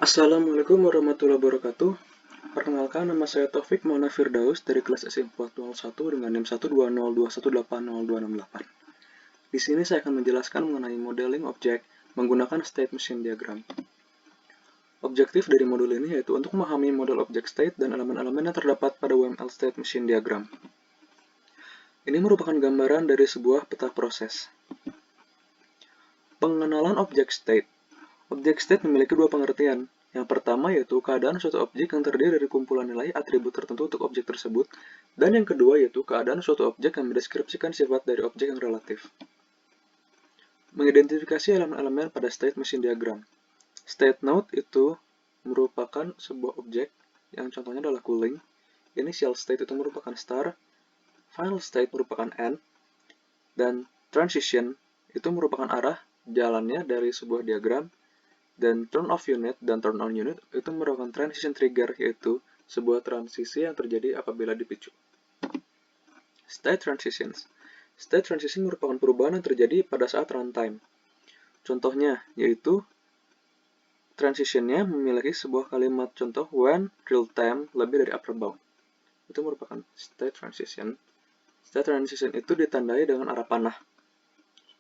Assalamualaikum warahmatullahi wabarakatuh. Perkenalkan, nama saya Taufik Maulana Firdaus dari kelas S401 dengan NIM 12021802268. Di sini saya akan menjelaskan mengenai modeling objek menggunakan state machine diagram. Objektif dari modul ini yaitu untuk memahami model objek state dan elemen-elemen yang terdapat pada UML state machine diagram. Ini merupakan gambaran dari sebuah peta proses. Pengenalan objek state. Objek state memiliki dua pengertian. Yang pertama yaitu keadaan suatu objek yang terdiri dari kumpulan nilai atribut tertentu untuk objek tersebut, dan yang kedua yaitu keadaan suatu objek yang mendeskripsikan sifat dari objek yang relatif. Mengidentifikasi elemen-elemen pada state machine diagram. State node itu merupakan sebuah objek yang contohnya adalah cooling, initial state itu merupakan star, final state merupakan end, dan transition itu merupakan arah jalannya dari sebuah diagram, dan turn off unit dan turn on unit itu merupakan transition trigger, yaitu sebuah transisi yang terjadi apabila dipicu. State transitions. State transition merupakan perubahan yang terjadi pada saat runtime. Contohnya yaitu transitionnya memiliki sebuah kalimat contoh when real time lebih dari upper bound. Itu merupakan state transition. State transition itu ditandai dengan arah panah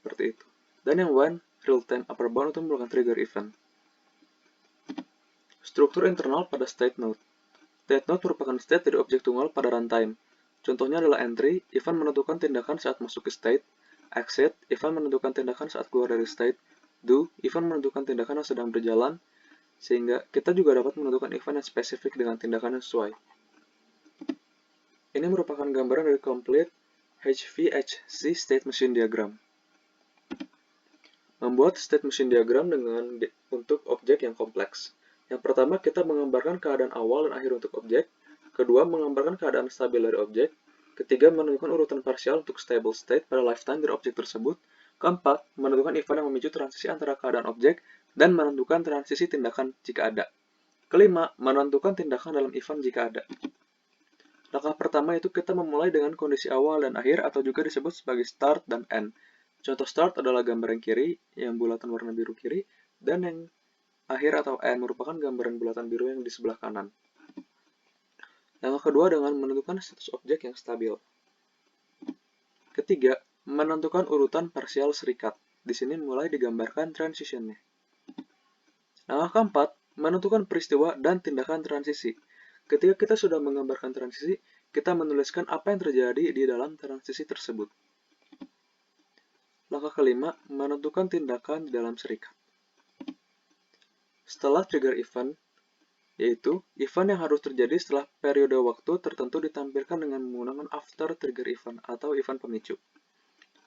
seperti itu. Dan yang when real time upper bound itu merupakan trigger event. Struktur internal pada state node. State node merupakan state dari objek tunggal pada runtime. Contohnya adalah entry, event menentukan tindakan saat masuk ke state, exit, event menentukan tindakan saat keluar dari state, do, event menentukan tindakan yang sedang berjalan, sehingga kita juga dapat menentukan event yang spesifik dengan tindakan yang sesuai. Ini merupakan gambaran dari complete HVHC state machine diagram. Membuat state machine diagram untuk objek yang kompleks. Yang pertama, kita menggambarkan keadaan awal dan akhir untuk objek. Kedua, menggambarkan keadaan stabil dari objek. Ketiga, menentukan urutan parsial untuk stable state pada lifetime dari objek tersebut. Keempat, menentukan event yang memicu transisi antara keadaan objek dan menentukan transisi tindakan jika ada. Kelima, menentukan tindakan dalam event jika ada. Langkah pertama itu kita memulai dengan kondisi awal dan akhir atau juga disebut sebagai start dan end. Contoh start adalah gambar yang kiri, yang bulatan warna biru kiri, dan yang akhir atau end merupakan gambaran bulatan biru yang di sebelah kanan. Langkah kedua dengan menentukan status objek yang stabil. Ketiga, menentukan urutan parsial serikat. Di sini mulai digambarkan transitionnya. Langkah keempat, menentukan peristiwa dan tindakan transisi. Ketika kita sudah menggambarkan transisi, kita menuliskan apa yang terjadi di dalam transisi tersebut. Langkah kelima, menentukan tindakan di dalam serikat. Setelah trigger event, yaitu event yang harus terjadi setelah periode waktu tertentu ditampilkan dengan menggunakan after trigger event atau event pemicu.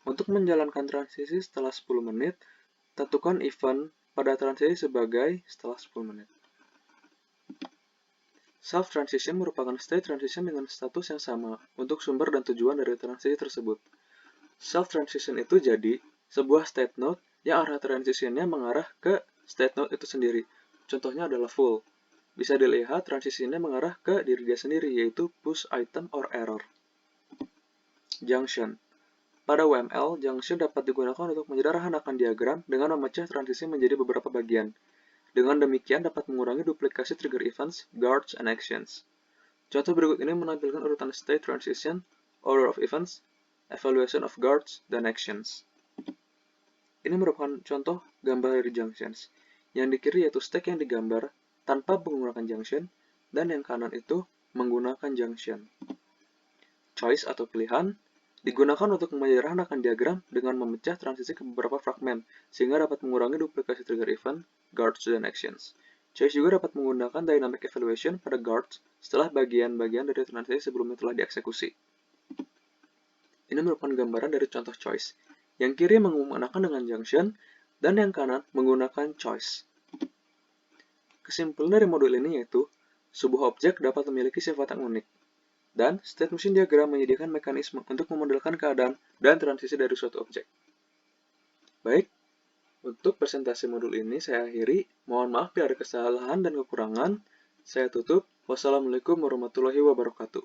Untuk menjalankan transisi setelah 10 menit, tentukan event pada transisi sebagai setelah 10 menit. Self-transition merupakan state transition dengan status yang sama untuk sumber dan tujuan dari transisi tersebut. Self-transition itu jadi sebuah state node yang arah transitionnya mengarah ke state node itu sendiri. Contohnya adalah full. Bisa dilihat transisinya mengarah ke diri dia sendiri, yaitu push item or error. Junction. Pada UML, junction dapat digunakan untuk menyederhanakan diagram dengan memecah transisi menjadi beberapa bagian. Dengan demikian dapat mengurangi duplikasi trigger events, guards, and actions. Contoh berikut ini menampilkan urutan state transition, order of events, evaluation of guards, dan actions. Ini merupakan contoh gambar dari junctions. Yang di kiri yaitu state yang digambar tanpa menggunakan junction, dan yang kanan itu menggunakan junction. Choice atau pilihan digunakan untuk menyederhanakan diagram dengan memecah transisi ke beberapa fragmen, sehingga dapat mengurangi duplikasi trigger event, guards, dan actions. Choice juga dapat menggunakan dynamic evaluation pada guards setelah bagian-bagian dari transisi sebelumnya telah dieksekusi. Ini merupakan gambaran dari contoh choice. Yang kiri menggunakan dengan junction, dan yang kanan menggunakan choice. Kesimpulan dari modul ini yaitu, sebuah objek dapat memiliki sifat yang unik, dan state machine diagram menyediakan mekanisme untuk memodelkan keadaan dan transisi dari suatu objek. Baik, untuk presentasi modul ini saya akhiri. Mohon maaf bila ada kesalahan dan kekurangan. Saya tutup. Wassalamualaikum warahmatullahi wabarakatuh.